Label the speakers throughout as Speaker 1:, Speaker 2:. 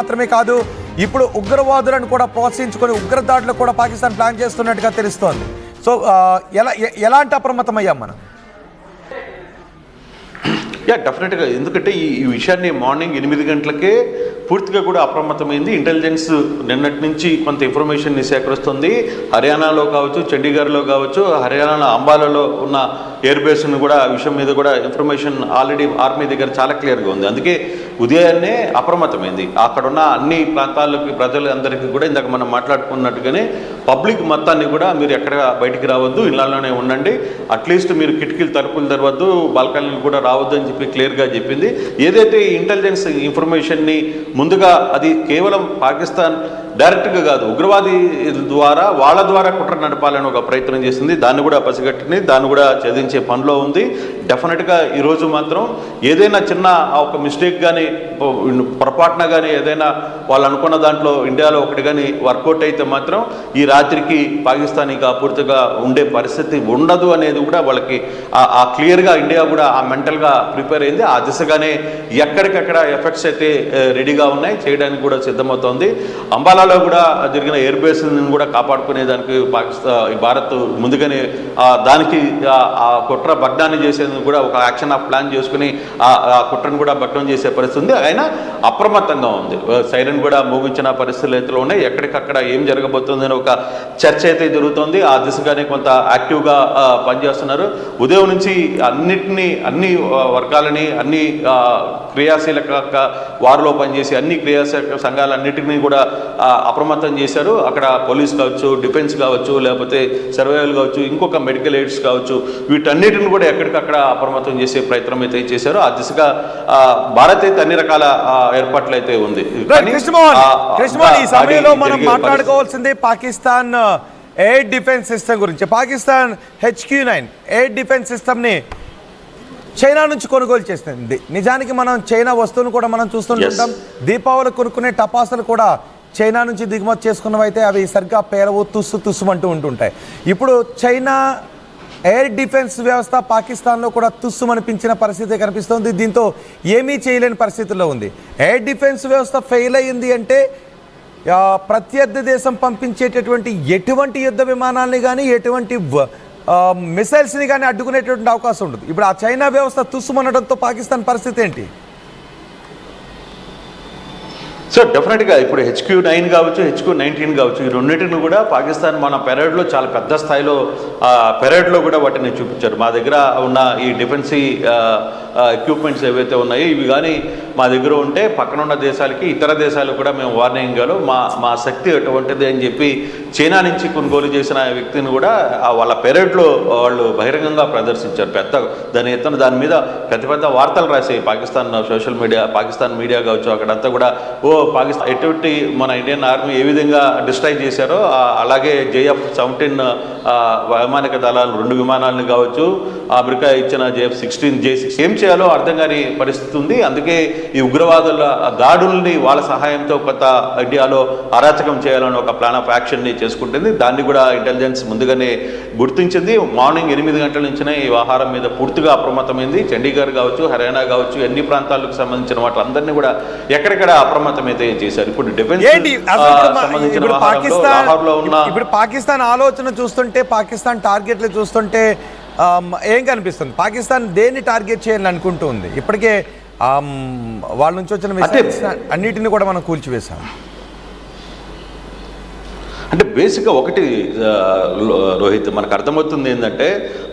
Speaker 1: మాత్రమే కాదు, ఇప్పుడు ఉగ్రవాదులను కూడా ప్రోత్సహించుకొని ఉగ్రదాడులు కూడా పాకిస్తాన్ ప్లాన్ చేస్తున్నట్టుగా తెలుస్తోంది. సో ఎలాంటి అప్రమత్తమయ్యాం మనం?
Speaker 2: డెఫినెట్గా, ఎందుకంటే ఈ విషయాన్ని మార్నింగ్ 8 గంటలకే పూర్తిగా కూడా అప్రమత్తమైంది. ఇంటెలిజెన్స్ నిన్నటి నుంచి కొంత ఇన్ఫర్మేషన్ని సేకరిస్తుంది. హర్యానాలో కావచ్చు, చండీగఢ్లో కావచ్చు, హర్యానా అంబాలాలో ఉన్న ఎయిర్ బేస్ను కూడా ఆ విషయం మీద కూడా ఇన్ఫర్మేషన్ ఆల్రెడీ ఆర్మీ దగ్గర చాలా క్లియర్గా ఉంది. అందుకే ఉదయాన్నే అప్రమత్తమైంది. అక్కడున్న అన్ని ప్రాంతాలకి ప్రజలందరికీ కూడా ఇందాక మనం మాట్లాడుకున్నట్టుగానే పబ్లిక్ మొత్తాన్ని కూడా మీరు ఎక్కడ బయటికి రావద్దు, ఇళ్లలోనే ఉండండి, అట్లీస్ట్ మీరు కిటికీలు తలుపులు తెరవద్దు, బాల్కనీలు కూడా రావద్దు అని చెప్పి క్లియర్గా చెప్పింది. ఏదైతే ఇంటెలిజెన్స్ ఇన్ఫర్మేషన్ని ముందుగా అది కేవలం పాకిస్తాన్ డైరెక్ట్గా కాదు, ఉగ్రవాది ద్వారా వాళ్ళ ద్వారా కుట్ర నడపాలని ఒక ప్రయత్నం చేసింది. దాన్ని కూడా పసిగట్టింది, దాన్ని కూడా ఛేదించే పనిలో ఉంది. డెఫినెట్గా ఈరోజు మాత్రం ఏదైనా చిన్న ఒక మిస్టేక్ కానీ పొరపాటున కానీ ఏదైనా వాళ్ళు అనుకున్న దాంట్లో ఇండియాలో ఒకటి కానీ వర్కౌట్ అయితే మాత్రం ఈ రాత్రికి పాకిస్తాన్కి పూర్తిగా ఉండే పరిస్థితి ఉండదు అనేది కూడా వాళ్ళకి ఆ క్లియర్గా ఇండియా కూడా ఆ మెంటల్గా ప్రిపేర్ అయింది. ఆ దిశగానే ఎక్కడికక్కడ ఎఫెక్ట్స్ అయితే రెడీగా ఉన్నాయి, చేయడానికి కూడా సిద్ధమవుతోంది. అంబాలాలో కూడా జరిగిన ఎయిర్ బేస్ కూడా కాపాడుకునే దానికి భారత్ ముందుగానే దానికి ఆ కుట్ర భగ్నాన్ని చేసేందుకు కూడా ఒక యాక్షన్ ఆఫ్ ప్లాన్ చేసుకుని ఆ కుట్రను కూడా భగ్నం చేసే పరిస్థితి ఉంది. అయినా అప్రమత్తంగా ఉంది, సైరన్ కూడా మోగించిన పరిస్థితులు ఉన్నాయి. ఎక్కడికక్కడ ఏం జరగబోతుందని ఒక చర్చ అయితే జరుగుతోంది. ఆ దిశగానే కొంత యాక్టివ్గా పనిచేస్తున్నారు. ఉదయం నుంచి అన్ని వర్గాలని, అన్ని క్రియాశీలక వారిలో పనిచేసి అన్ని క్రియాశీలక సంఘాలన్నిటినీ కూడా అప్రమత్తం చేశారు. అక్కడ పోలీస్ కావచ్చు, డిఫెన్స్ కావచ్చు, లేకపోతే సర్వేయర్లు కావచ్చు, ఇంకొక మెడికల్ ఎయిడ్స్ కావచ్చు, వీటన్నిటిని కూడా ఎక్కడికక్కడ అప్రమత్తం చేసే ప్రయత్నం అయితే చేశారు. ఆ దిశగా భారత్ అయితే అన్ని రకాల ఏర్పాట్లు అయితే ఉంది.
Speaker 1: ఈ సమయంలో మనం మాట్లాడుకోవాల్సింది పాకిస్తాన్ ఎయిర్ డిఫెన్స్ సిస్టమ్ గురించి. పాకిస్తాన్ HQ-9 ఎయిర్ డిఫెన్స్ సిస్టమ్ని చైనా నుంచి కొనుగోలు చేస్తుంది. నిజానికి మనం చైనా వస్తువులు కూడా మనం చూస్తుంటాం. దీపావళి కొనుక్కునే టపాసులు కూడా చైనా నుంచి దిగుమతి చేసుకున్నవైతే అవి సరిగ్గా పేరవు తుస్సుమంటూ ఉంటుంటాయి. ఇప్పుడు చైనా ఎయిర్ డిఫెన్స్ వ్యవస్థ పాకిస్తాన్లో కూడా తుస్సుమనిపించిన పరిస్థితి కనిపిస్తుంది. దీంతో ఏమీ చేయలేని పరిస్థితుల్లో ఉంది. ఎయిర్ డిఫెన్స్ వ్యవస్థ ఫెయిల్ అయ్యింది అంటే ప్రత్యర్థి దేశం పంపించేటటువంటి ఎటువంటి యుద్ధ విమానాలని కానీ, ఎటువంటి మిసైల్స్ని కానీ అడ్డుకునేటువంటి అవకాశం ఉండదు. ఇప్పుడు ఆ చైనా వ్యవస్థ తుస్సుమనడంతో పాకిస్తాన్ పరిస్థితి ఏంటి?
Speaker 2: సో డెఫినెట్గా ఇప్పుడు HQ-9 కావచ్చు, HQ-19 కావచ్చు, ఈ రెండింటిని కూడా పాకిస్తాన్ మన పెరేడ్లో చాలా పెద్ద స్థాయిలో పెరేడ్లో కూడా వాటిని చూపించారు. మా దగ్గర ఉన్న ఈ డిఫెన్సీ ఎక్విప్మెంట్స్ ఏవైతే ఉన్నాయో ఇవి కానీ మా దగ్గర ఉంటే పక్కన ఉన్న దేశాలకి, ఇతర దేశాలకు కూడా మేము వార్నింగ్ ఇవ్వగలం, మా శక్తి ఎటువంటిది అని చెప్పి చైనా నుంచి కొనుగోలు చేసిన వ్యక్తిని కూడా వాళ్ళ పెరేడ్లో వాళ్ళు బహిరంగంగా ప్రదర్శించారు. దాని మీద పెద్ద వార్తలు రాసాయి Pakistan social media, Pakistan media కావచ్చు. అక్కడంతా కూడా పాకిస్తాన్ ఎటువంటి మన ఇండియన్ ఆర్మీ ఏ విధంగా డిస్ట్రాయ్ చేశారో అలాగే JF-17 వైమానిక దళాలు 2 విమానాలను కావచ్చు, అమెరికా ఇచ్చిన JF-16 J6 ఏం చేయాలో అర్థం కాని పరిస్థితి ఉంది. అందుకే ఈ ఉగ్రవాదుల దాడుల్ని వాళ్ళ సహాయంతో కొంత ఇండియాలో అరాచకం చేయాలని ఒక ప్లాన్ ఆఫ్ యాక్షన్ని చేసుకుంటుంది. దాన్ని కూడా ఇంటెలిజెన్స్ ముందుగానే గుర్తించింది. మార్నింగ్ 8 గంటల నుంచినే ఈ వ్యవహారం మీద పూర్తిగా అప్రమత్తమైంది. చండీగఢ్ కావచ్చు, హర్యానా కావచ్చు, ఎన్ని ప్రాంతాలకు సంబంధించిన వాటిలందరినీ కూడా ఎక్కడెక్కడ అప్రమత్తమైతే చేశారు. ఇప్పుడు డిఫెన్స్
Speaker 1: ఇప్పుడు పాకిస్తాన్ ఆలోచన చూస్తుంటే, పాకిస్తాన్ టార్గెట్లు చూస్తుంటే ఏం కనిపిస్తుంది? పాకిస్తాన్ దేన్ని టార్గెట్ చేయాలని అనుకుంటుంది? ఇప్పటికే వాళ్ళ నుంచి వచ్చిన మిసైల్స్ అన్నిటిని కూడా మనం కూల్చివేశాం.
Speaker 2: అంటే బేసిక్గా ఒకటి రోహిత్, మనకు అర్థమవుతుంది ఏంటంటే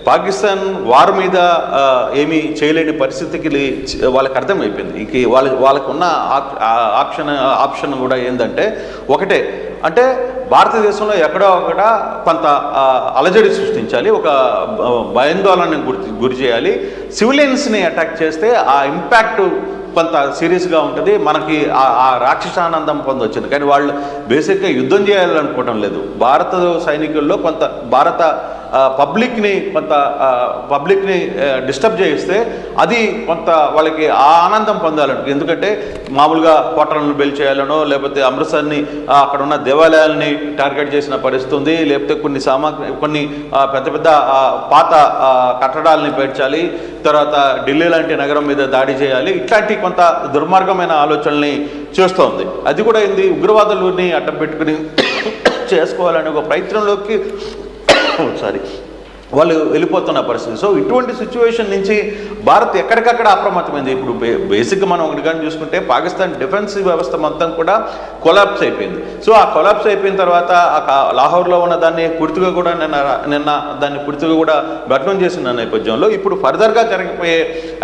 Speaker 2: పాకిస్తాన్ వార్ మీద ఏమీ చేయలేని పరిస్థితికి వాళ్ళకి అర్థమైపోయింది. ఇక వాళ్ళకున్న ఆప్షన్ కూడా ఏంటంటే ఒకటే, అంటే భారతదేశంలో ఎక్కడో ఒకట కొంత అలజడి సృష్టించాలి, ఒక భయాందోళనకు గురి చేయాలి. సివిలియన్స్ని అటాక్ చేస్తే ఆ ఇంపాక్ట్ కొంత సీరియస్గా ఉంటుంది, మనకి ఆ రాక్షసానందం పొందొచ్చింది. కానీ వాళ్ళు బేసిక్గా యుద్ధం చేయాలనుకోవడం లేదు. భారత సైనికుల్లో కొంత భారత పబ్లిక్ని డిస్టర్బ్ చేయిస్తే అది కొంత వాళ్ళకి ఆ ఆనందం పొందాలంట. ఎందుకంటే మామూలుగా కోటలను బెల్ చేయాలనో, లేకపోతే అమృత్సర్ని అక్కడ ఉన్న దేవాలయాల్ని టార్గెట్ చేసిన పరిస్థితి ఉంది, లేకపోతే కొన్ని పెద్ద పెద్ద పాత కట్టడాలని పేర్చాలి, తర్వాత ఢిల్లీ లాంటి నగరం మీద దాడి చేయాలి, ఇట్లాంటి కొంత దుర్మార్గమైన ఆలోచనల్ని చేస్తోంది. అది కూడా ఏంది, ఉగ్రవాదులని అడ్డం పెట్టుకుని చేసుకోవాలనే ఒక ప్రయత్నంలోకి వాళ్ళు వెళ్ళిపోతున్న పరిస్థితి. సో ఇటువంటి సిచ్యువేషన్ నుంచి భారత్ ఎక్కడికక్కడ అప్రమత్తమైంది. ఇప్పుడు బేసిక్గా మనం ఒకటి కానీ చూసుకుంటే పాకిస్తాన్ డిఫెన్స్ వ్యవస్థ మొత్తం కూడా కొలాప్స్ అయిపోయింది. సో ఆ కొలాప్స్ అయిపోయిన తర్వాత లాహోర్లో ఉన్న దాన్ని పూర్తిగా కూడా నిన్న దాన్ని పూర్తిగా కూడా భగ్నం చేసిన నేపథ్యంలో ఇప్పుడు ఫర్దర్గా జరిగిపోయే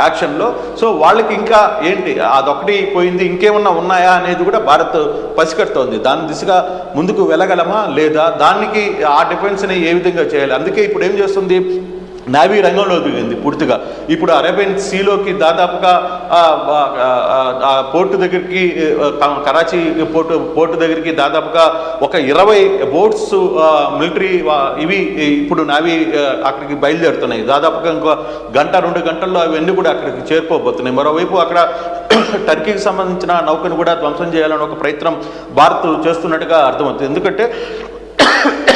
Speaker 2: యాక్షన్లో సో వాళ్ళకి ఇంకా ఏంటి అదొకటి పోయింది, ఇంకేమన్నా ఉన్నాయా అనేది కూడా భారత్ పసిగడుతోంది. దాని దిశగా ముందుకు వెళ్ళగలమా లేదా, దానికి ఆ డిఫెన్స్ని ఏ విధంగా చేయాలి. అందుకే ఇప్పుడు ఏం చేస్తుంది, నేవీ రంగంలో దిగింది పూర్తిగా. ఇప్పుడు అరేబియన్ సీలోకి దాదాపుగా పోర్టు దగ్గరికి, కరాచీ పోర్టు దగ్గరికి దాదాపుగా ఒక 20 బోట్స్ మిలిటరీ ఇవి ఇప్పుడు నేవీ అక్కడికి బయలుదేరుతున్నాయి. దాదాపుగా ఇంకో 1-2 గంటల్లో అవన్నీ కూడా అక్కడికి చేరుకోబోతున్నాయి. మరోవైపు అక్కడ టర్కీకి సంబంధించిన నౌకను కూడా ధ్వంసం చేయాలని ఒక ప్రయత్నం భారత్ చేస్తున్నట్టుగా అర్థమవుతుంది. ఎందుకంటే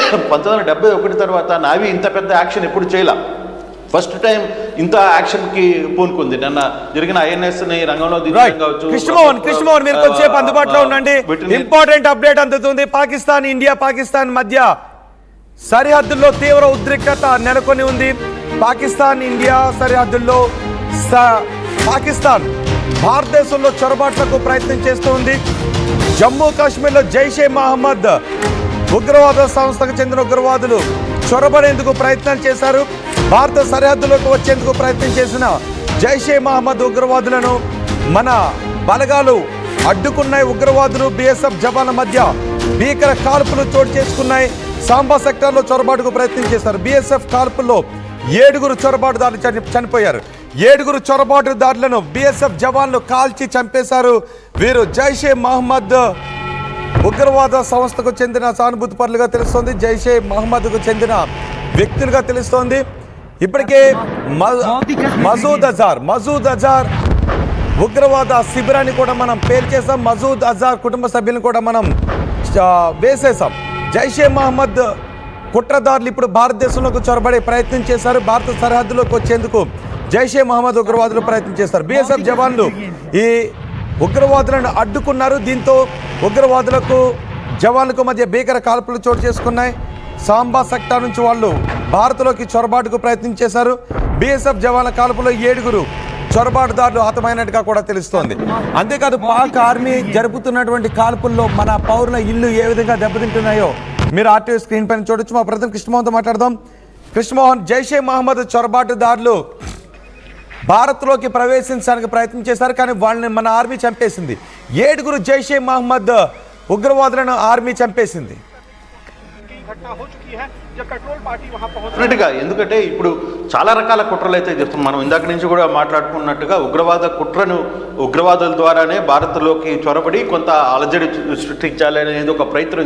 Speaker 2: 1971 తర్వాత నావీ ఇంత పెద్ద యాక్షన్ ఎప్పుడు చేయలే. ఫస్ట్ టైం ఇంత యాక్షన్కి పూనుకుంది. నిన్న జరిగిన ఐఎన్ఎస్ని రంగంలో కావచ్చు.
Speaker 1: కృష్ణమోహన్ మీరు కొంచెంసేపు అందుబాటులో ఉండండి. ఇంపార్టెంట్ అప్డేట్ అందుతుంది. పాకిస్తాన్ మధ్య సరిహద్దుల్లో తీవ్ర ఉద్రిక్తత నెలకొని ఉంది. పాకిస్తాన్ ఇండియా సరిహద్దుల్లో పాకిస్తాన్ భారతదేశంలో చొరబాట్లకు ప్రయత్నం చేస్తూ ఉంది. జమ్మూ కాశ్మీర్లో జైషే మహమ్మద్ ఉగ్రవాద సంస్థకు చెందిన ఉగ్రవాదులు చొరబడేందుకు ప్రయత్నం చేశారు. భారత సరిహద్దులోకి వచ్చేందుకు ప్రయత్నం చేసిన జైషే మహమ్మద్ ఉగ్రవాదులను మన బలగాలు అడ్డుకున్నాయి. ఉగ్రవాదులు బిఎస్ఎఫ్ జవాన్ల మధ్య భీకర కాల్పులు చోటు చేసుకున్నాయి. సాంబా సెక్టార్లో చొరబాటుకు ప్రయత్నం చేశారు. బిఎస్ఎఫ్ కాల్పుల్లో 7 చొరబాటుదారులు చనిపోయారు. 7 చొరబాటుదారులను బిఎస్ఎఫ్ జవాన్లు కాల్చి చంపేశారు. వీరు జైషే మహమ్మద్ ఉగ్రవాద సంస్థకు చెందిన సానుభూతి పరులుగా తెలుస్తోంది. జైషే మహమ్మద్కు చెందిన వ్యక్తులుగా తెలుస్తోంది. ఇప్పటికే మసూద్ అజార్ ఉగ్రవాద శిబిరాన్ని కూడా మనం పేల్చేసాం. మసూద్ అజార్ కుటుంబ సభ్యులను కూడా మనం వేసేసాం. జైషే మహమ్మద్ కుట్రదారులు ఇప్పుడు భారతదేశంలోకి చొరబడే ప్రయత్నం చేశారు. భారత సరిహద్దులోకి వచ్చేందుకు జైషే మహమ్మద్ ఉగ్రవాదులు ప్రయత్నం చేస్తారు. బిఎస్ఎఫ్ జవాన్లు ఈ ఉగ్రవాదులను అడ్డుకున్నారు. దీంతో ఉగ్రవాదులకు జవాన్లకు మధ్య భీకర కాల్పులు చోటు చేసుకున్నాయి. సాంబా సెక్టార్ నుంచి వాళ్ళు భారత్లోకి చొరబాటుకు ప్రయత్నం చేశారు. బిఎస్ఎఫ్ జవాన్ల కాల్పులో 7 చొరబాటుదారులు హతమైనట్టుగా కూడా తెలుస్తోంది. అంతేకాదు పాక్ ఆర్మీ జరుపుతున్నటువంటి కాల్పుల్లో మన పౌరుల ఇల్లు ఏ విధంగా దెబ్బతింటున్నాయో మీరు ఆర్టీవీ స్క్రీన్ పైన చూడొచ్చు. మా ప్రతినిధి కృష్ణమోహన్తో మాట్లాడదాం. కృష్ణమోహన్, జైషే మహమ్మద్ చొరబాటుదారులు భారత్లోకి ప్రవేశించడానికి ప్రయత్నం చేశారు, కానీ వాళ్ళని మన ఆర్మీ చంపేసింది. 7 జైషే మహమ్మద్ ఉగ్రవాదులను ఆర్మీ చంపేసింది.
Speaker 2: ఎందుకంటే ఇప్పుడు చాలా రకాల కుట్రలు అయితే చెప్తాం. మనం ఇందాక నుంచి కూడా మాట్లాడుకున్నట్టుగా ఉగ్రవాదుల ద్వారానే భారత్లోకి చొరబడి కొంత అలజడి సృష్టించాలి అనేది ఒక ప్రయత్నం